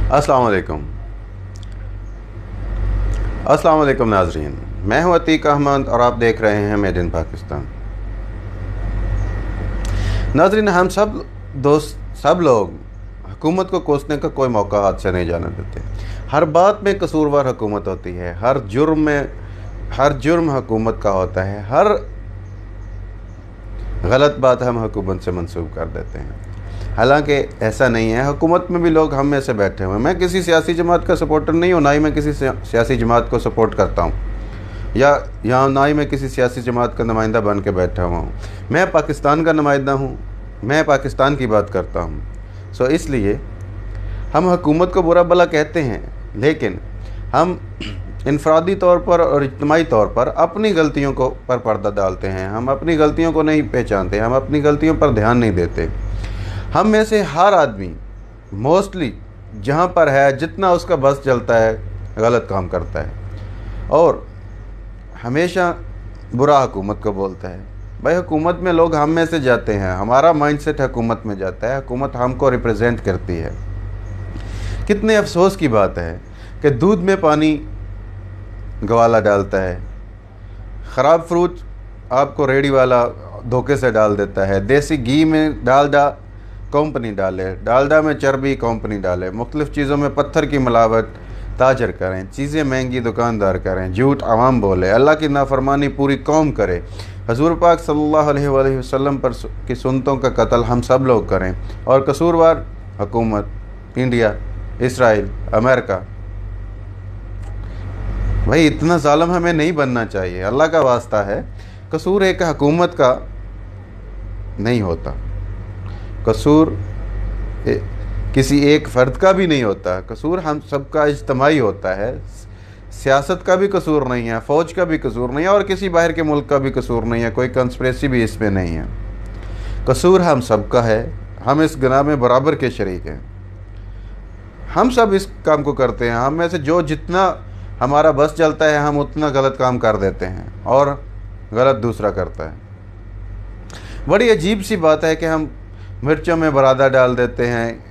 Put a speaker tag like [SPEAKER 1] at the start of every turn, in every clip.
[SPEAKER 1] अस्सलाम वालेकुम नाजरीन, मैं हूं अतीक अहमद और आप देख रहे हैं मेड इन पाकिस्तान। नाजरीन, हम सब लोग हुकूमत को कोसने का कोई मौका हाथ से नहीं जाने देते। हर बात में कसूरवार हुकूमत होती है, हर जुर्म हुकूमत का होता है, हर गलत बात हम हुकूमत से मंसूब कर देते हैं। हालांकि ऐसा नहीं है, हुकूमत में भी लोग हम में से बैठे हुए हैं। मैं किसी सियासी जमात का सपोर्टर नहीं हूँ, ना ही मैं किसी सियासी जमात को सपोर्ट करता हूँ, या ना ही मैं किसी सियासी जमात का नुमाइंदा बन के बैठा हुआ हूँ। मैं पाकिस्तान का नुमाइंदा हूँ, मैं पाकिस्तान की बात करता हूँ। सो इसलिए हम हुकूमत को बुरा भला कहते हैं, लेकिन हम इनफरादी तौर पर और इज्तिमाई तौर पर अपनी गलतियों को पर पर्दा डालते हैं। हम अपनी गलतियों को नहीं पहचानते, हम अपनी गलतियों पर ध्यान नहीं देते। हम में से हर आदमी मोस्टली जहाँ पर है, जितना उसका बस चलता है, गलत काम करता है और हमेशा बुरा हुकूमत को बोलता है। भाई, हुकूमत में लोग हम में से जाते हैं, हमारा माइंडसेट हुकूमत में जाता है, हुकूमत हमको रिप्रेजेंट करती है। कितने अफसोस की बात है कि दूध में पानी गवाला डालता है, ख़राब फ्रूट आपको रेडी वाला धोखे से डाल देता है, देसी घी में डालडा कंपनी डाले, डालडा में चर्बी कंपनी डाले, मुख्तलिफ़ चीज़ों में पत्थर की मिलावट ताजर करें, चीज़ें महंगी दुकानदार करें, झूठ आवाम बोले, अल्लाह की नाफरमानी पूरी कौम करे, हजूर पाक सल्लल्लाहु अलैहि वसल्लम पर की सुन्नतों का कत्ल हम सब लोग करें, और कसूरवार हुकूमत, इंडिया, इसराइल, अमेरिका। भाई, इतना ज़ालिम हमें नहीं बनना चाहिए। अल्लाह का वास्ता है, कसूर एक हुकूमत का नहीं होता, कसूर किसी एक फ़र्द का भी नहीं होता, कसूर हम सबका इज्तिमाई होता है। सियासत का भी कसूर नहीं है, फ़ौज का भी कसूर नहीं है, और किसी बाहर के मुल्क का भी कसूर नहीं है, कोई कंस्पिरेसी भी इसमें नहीं है। कसूर हम सबका है, हम इस गुनाह में बराबर के शरीक हैं। हम सब इस काम को करते हैं। हम में से जो जितना हमारा बस चलता है, हम उतना गलत काम कर देते हैं और गलत दूसरा करता है। बड़ी अजीब सी बात है कि हम मिर्चों में बरादा डाल देते हैं,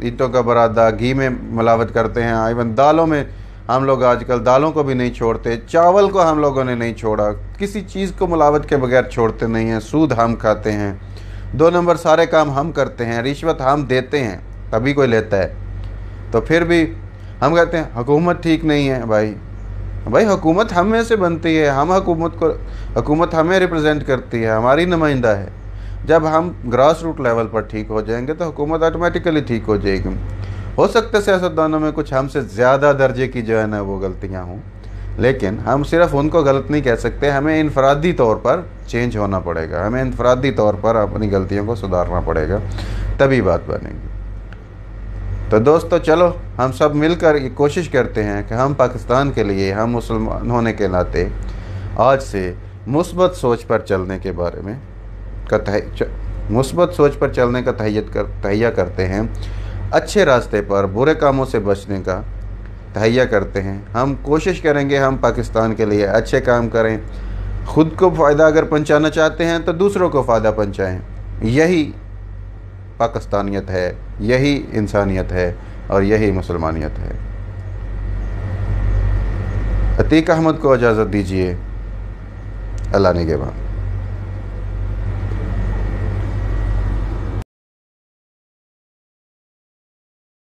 [SPEAKER 1] ईंटों का बरादा, घी में मिलावट करते हैं। इवन दालों में हम लोग आजकल दालों को भी नहीं छोड़ते, चावल को हम लोगों ने नहीं छोड़ा, किसी चीज़ को मिलावट के बगैर छोड़ते नहीं हैं। सूद हम खाते हैं, 2 नंबर सारे काम हम करते हैं, रिश्वत हम देते हैं, तभी कोई लेता है। तो फिर भी हम कहते हैं हुकूमत ठीक नहीं है। भाई हुकूमत हम में से बनती है, हुकूमत हमें रिप्रेजेंट करती है, हमारी नुमाइंदा है। जब हम ग्रास रूट लेवल पर ठीक हो जाएंगे तो हुकूमत ऑटोमेटिकली ठीक हो जाएगी। हो सकता है सियासतदानों में कुछ हमसे ज़्यादा दर्जे की जो है ना वो गलतियां हों, लेकिन हम सिर्फ उनको गलत नहीं कह सकते, हमें इनफरादी तौर पर चेंज होना पड़ेगा, हमें इनफरादी तौर पर अपनी गलतियों को सुधारना पड़ेगा, तभी बात बनेगी। तो दोस्तों, चलो हम सब मिलकर ये कोशिश करते हैं कि हम पाकिस्तान के लिए, हम मुसलमान होने के नाते आज से मुस्बत सोच पर चलने के बारे में मुस्बत सोच पर चलने का तहैया करते हैं, अच्छे रास्ते पर बुरे कामों से बचने का तहैया करते हैं। हम कोशिश करेंगे हम पाकिस्तान के लिए अच्छे काम करें, ख़ुद को फ़ायदा अगर पहुंचाना चाहते हैं तो दूसरों को फ़ायदा पहुंचाएं। यही पाकिस्तानियत है, यही इंसानियत है और यही मुसलमानियत है। अतीक अहमद को इजाज़त दीजिए। अल्लाह निगहबान।